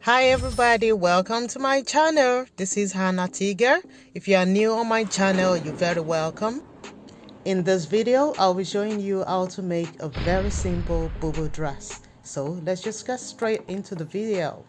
Hi everybody, welcome to my channel. This is Hannah Tega. If you are new on my channel, you're very welcome. In this video, I'll be showing you how to make a very simple boo-boo dress. So let's just get straight into the video.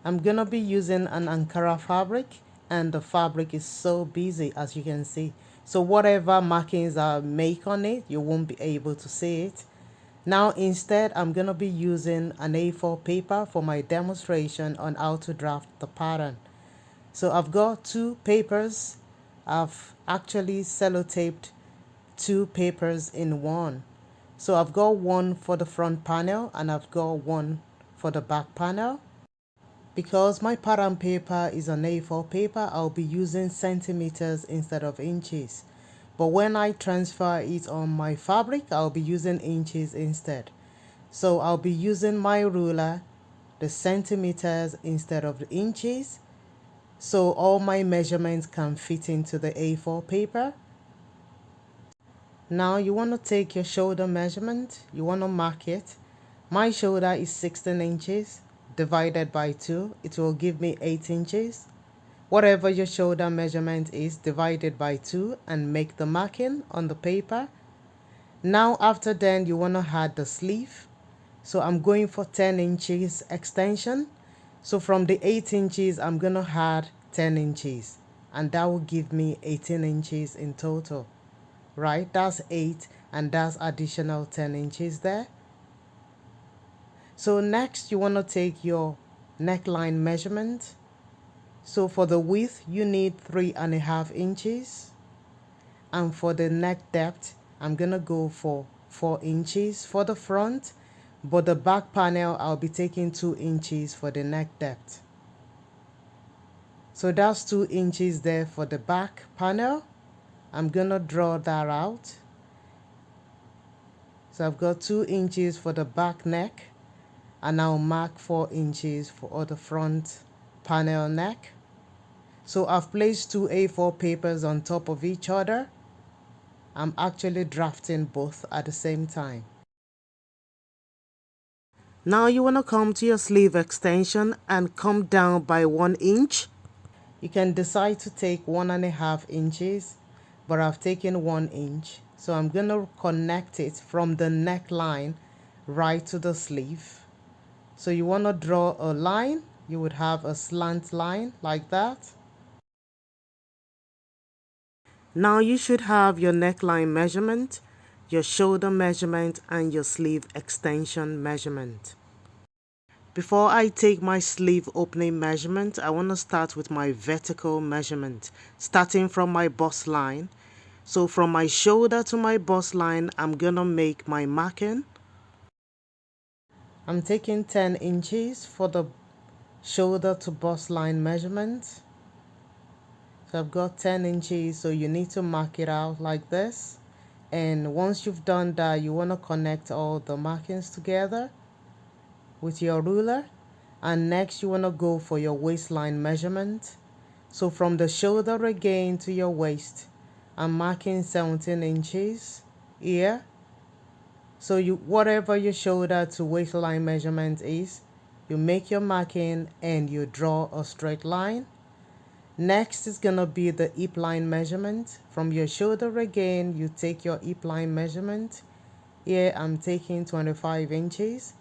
I'm gonna be using an Ankara fabric, and the fabric is so busy as you can see. So whatever markings I make on it, you won't be able to see it. Now instead, I'm going to be using an A4 paper for my demonstration on how to draft the pattern. So I've got two papers. I've actually sellotaped two papers in one. So I've got one for the front panel and I've got one for the back panel. Because my pattern paper is an A4 paper, I'll be using centimeters instead of inches. But when I transfer it on my fabric, I'll be using inches instead. So I'll be using my ruler, the centimeters instead of the inches, so all my measurements can fit into the A4 paper. Now you want to take your shoulder measurement, you want to mark it. My shoulder is 16 inches divided by 2, it will give me 8 inches. Whatever your shoulder measurement is, divided by 2 and make the marking on the paper. Now after then, you want to add the sleeve. So I'm going for 10 inches extension. So from the 8 inches, I'm going to add 10 inches. And that will give me 18 inches in total. Right? That's 8 and that's additional 10 inches there. So next, you want to take your neckline measurement. So for the width, you need 3.5 inches. And for the neck depth, I'm going to go for 4 inches for the front. But the back panel, I'll be taking 2 inches for the neck depth. So that's 2 inches there for the back panel. I'm going to draw that out. So I've got 2 inches for the back neck. And I'll mark 4 inches for the front panel neck. So I've placed two A4 papers on top of each other. I'm actually drafting both at the same time. Now you want to come to your sleeve extension and come down by 1 inch. You can decide to take 1.5 inches, but I've taken 1 inch. So I'm going to connect it from the neckline right to the sleeve. So you want to draw a line. You would have a slant line like that. Now you should have your neckline measurement, your shoulder measurement, and your sleeve extension measurement. Before I take my sleeve opening measurement, I want to start with my vertical measurement, starting from my bust line. So from my shoulder to my bust line, I'm going to make my marking. I'm taking 10 inches for the shoulder to bust line measurement. So I've got 10 inches, so you need to mark it out like this. And once you've done that, you want to connect all the markings together with your ruler. And next you want to go for your waistline measurement. So from the shoulder again to your waist, I'm marking 17 inches here. So whatever your shoulder to waistline measurement is, you make your marking and you draw a straight line. Next is going to be the hip line measurement. From your shoulder again, you take your hip line measurement. Here I'm taking 25 inches.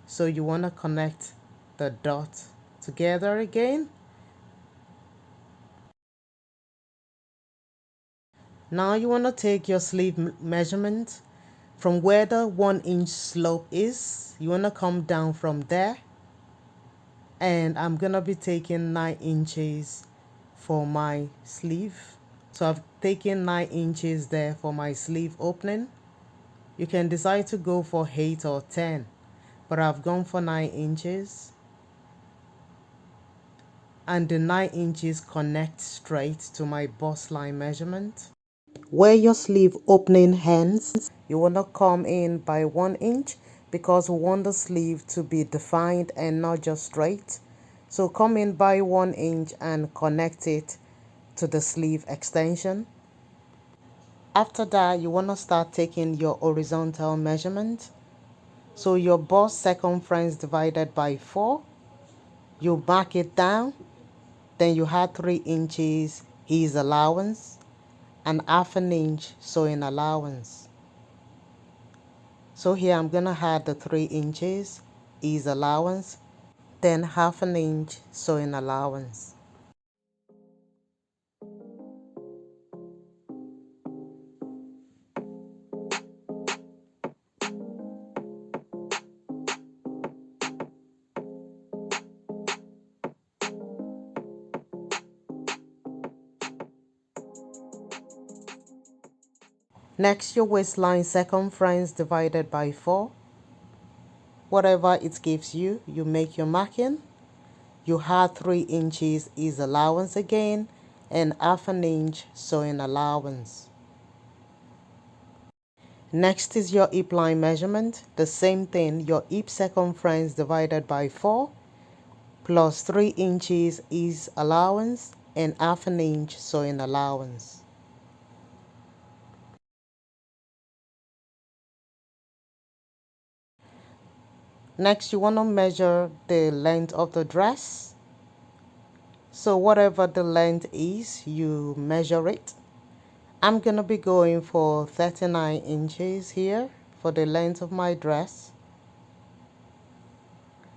So you want to connect the dot together again. Now you want to take your sleeve measurement from where the 1 inch slope is. You want to come down from there. And I'm going to be taking 9 inches for my sleeve. So I've taken 9 inches there for my sleeve opening. You can decide to go for 8 or 10, but I've gone for 9 inches. And the 9 inches connect straight to my bust line measurement. Where your sleeve opening ends, you want to come in by 1 inch because we want the sleeve to be defined and not just straight. So come in by 1 inch and connect it to the sleeve extension. After that, you want to start taking your horizontal measurement. So your bust circumference divided by 4. You mark it down, then you add 3 inches ease allowance and half an inch sewing allowance. So here I'm gonna add the 3 inches ease allowance, then half an inch sewing allowance. Next, your waistline circumference divided by 4. Whatever it gives you, you make your marking. You add 3 inches ease allowance again and half an inch sewing allowance. Next is your hip line measurement. The same thing, your hip circumference divided by 4 plus 3 inches ease allowance and half an inch sewing allowance. Next, you want to measure the length of the dress. So whatever the length is, you measure it. I'm going to be going for 39 inches here for the length of my dress.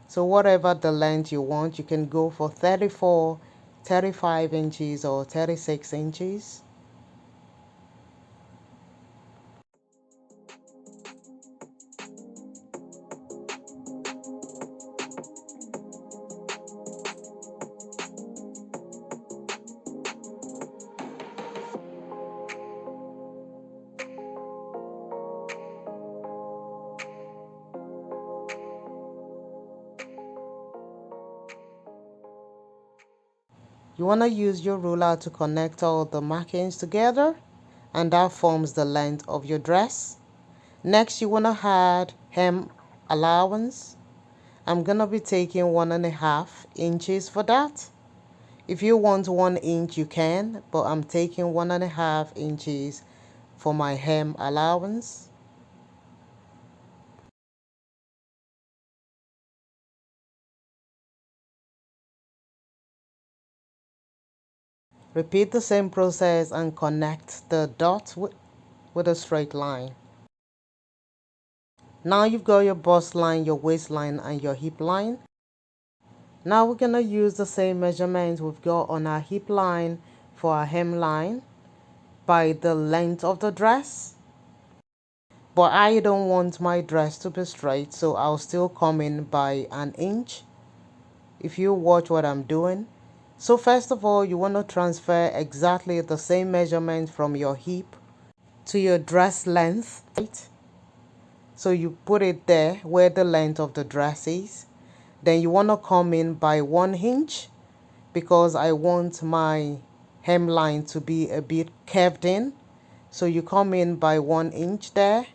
So whatever the length you want, you can go for 34, 35 inches or 36 inches. You want to use your ruler to connect all the markings together, and that forms the length of your dress. Next, you want to add hem allowance. I'm going to be taking 1.5 inches for that. If you want 1 inch, you can, but I'm taking 1.5 inches for my hem allowance. Repeat the same process and connect the dot with a straight line. Now you've got your bust line, your waistline, and your hip line. Now we're going to use the same measurements we've got on our hip line for our hem line by the length of the dress. But I don't want my dress to be straight, so I'll still come in by 1 inch. If you watch what I'm doing. So first of all, you want to transfer exactly the same measurement from your hip to your dress length. Right? So you put it there where the length of the dress is. Then you want to come in by 1 inch because I want my hemline to be a bit curved in. So you come in by 1 inch there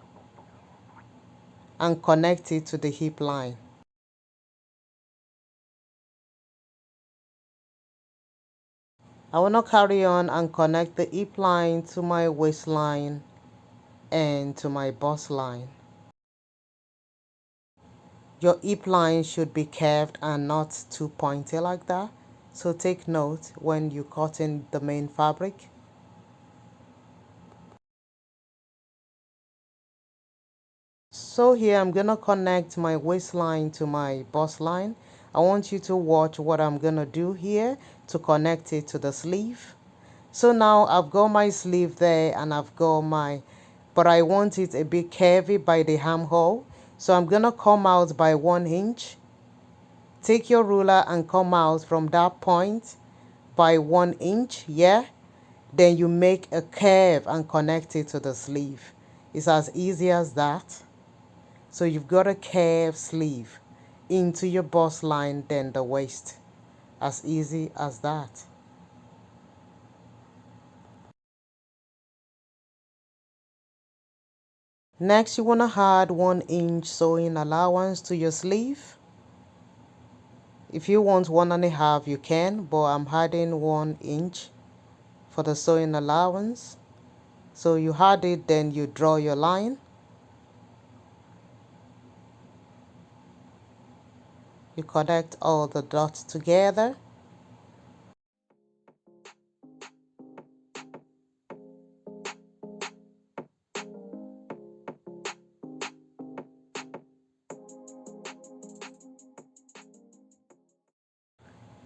and connect it to the hip line. I want to carry on and connect the hip line to my waistline and to my bust line. Your hip line should be curved and not too pointy like that. So take note when you cut in the main fabric. So here I'm going to connect my waistline to my bust line. I want you to watch what I'm going to do here to connect it to the sleeve. So now I've got my sleeve there and I've got but I want it a bit curvy by the armhole. So I'm going to come out by 1 inch. Take your ruler and come out from that point by 1 inch, yeah? Then you make a curve and connect it to the sleeve. It's as easy as that. So you've got a curved sleeve into your bust line, then the waist. As easy as that. Next, you want to add 1 inch sewing allowance to your sleeve. If you want 1.5, you can, but I'm adding 1 inch for the sewing allowance. So you add it, then you draw your line. You connect all the dots together.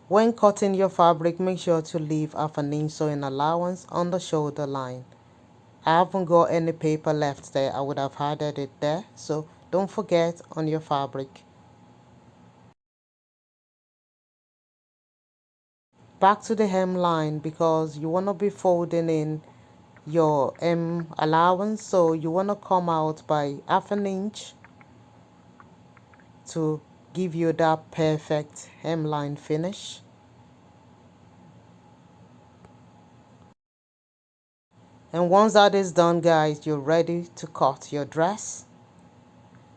When cutting your fabric, make sure to leave half an inch sewing allowance on the shoulder line. I haven't got any paper left there. I would have added it there, so don't forget on your fabric. Back to the hemline, because you want to be folding in your hem allowance, so you want to come out by half an inch to give you that perfect hemline finish. And once that is done, guys, you're ready to cut your dress.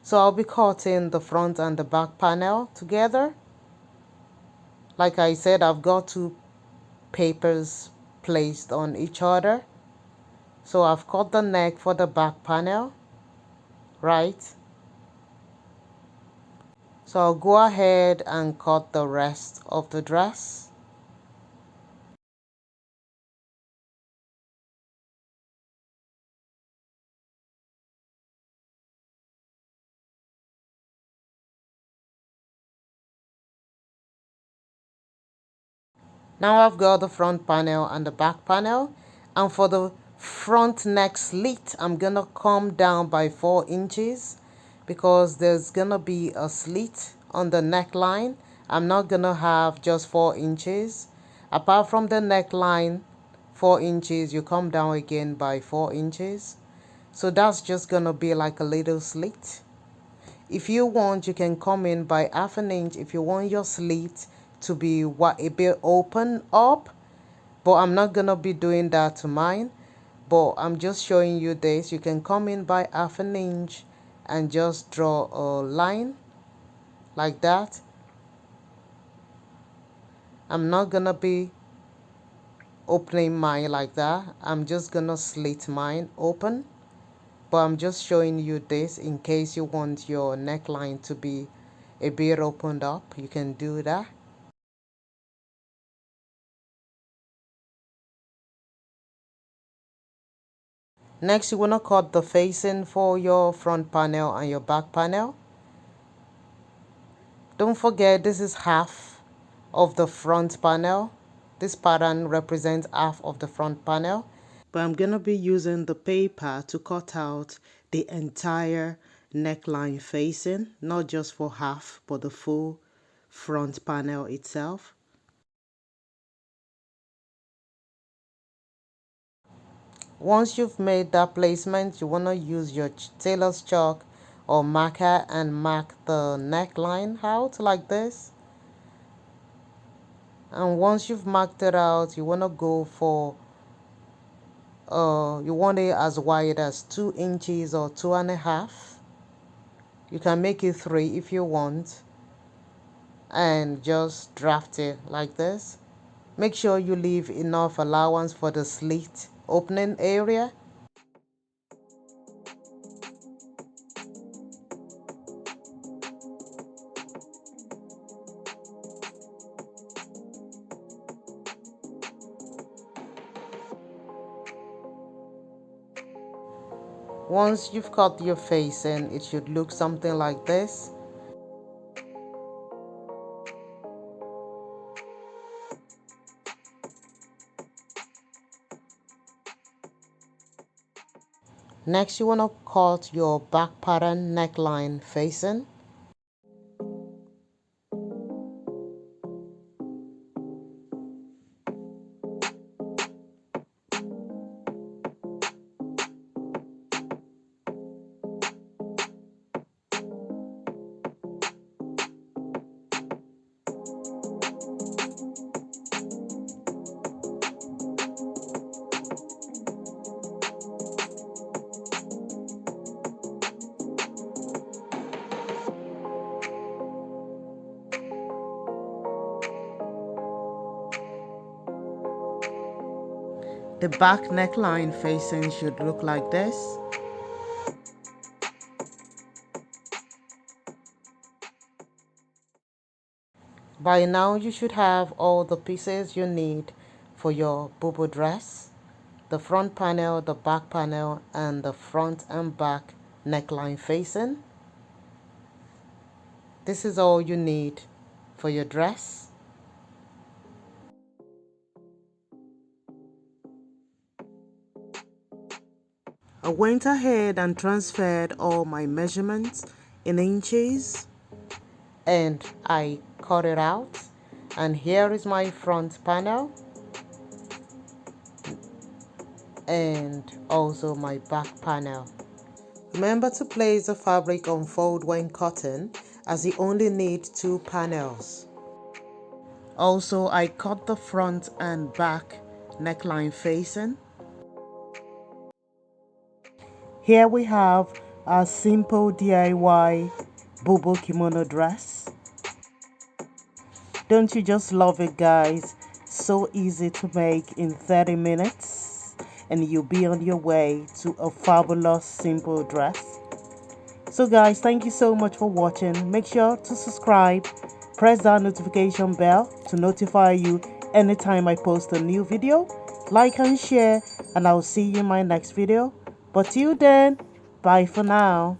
So I'll be cutting the front and the back panel together. Like I said, I've got two papers placed on each other. So I've cut the neck for the back panel, right? So I'll go ahead and cut the rest of the dress. Now I've got the front panel and the back panel, and for the front neck slit, I'm gonna come down by 4 inches because there's gonna be a slit on the neckline. I'm not gonna have just 4 inches. Apart from the neckline 4 inches, you come down again by 4 inches. So that's just gonna be like a little slit. If you want, you can come in by half an inch if you want your slit to be a bit open up, but I'm not gonna be doing that to mine, but I'm just showing you this. You can come in by half an inch and just draw a line like that. I'm not gonna be opening mine like that. I'm just gonna slit mine open, but I'm just showing you this in case you want your neckline to be a bit opened up. You can do that. Next, you want to cut the facing for your front panel and your back panel. Don't forget, this is half of the front panel. This pattern represents half of the front panel. But I'm going to be using the paper to cut out the entire neckline facing, not just for half, but the full front panel itself. Once you've made that placement, you want to use your tailor's chalk or marker and mark the neckline out like this. And once you've marked it out, you want to go for you want it as wide as 2 inches or 2.5. You can make it 3 if you want, and just draft it like this. Make sure you leave enough allowance for the slit opening area. Once you've cut your facing, it should look something like this. Next, you want to cut your back pattern neckline facing. The back neckline facing should look like this. By now you should have all the pieces you need for your BUBU dress: the front panel, the back panel, and the front and back neckline facing. This is all you need for your dress. I went ahead and transferred all my measurements in inches and I cut it out, and here is my front panel and also my back panel. Remember to place the fabric on fold when cutting, as you only need 2 panels. Also, I cut the front and back neckline facing. Here we have a simple DIY BUBU kimono dress. Don't you just love it, guys? So easy to make in 30 minutes, and you'll be on your way to a fabulous simple dress. So guys, thank you so much for watching. Make sure to subscribe, press that notification bell to notify you anytime I post a new video. Like and share, and I'll see you in my next video. But till then, bye for now.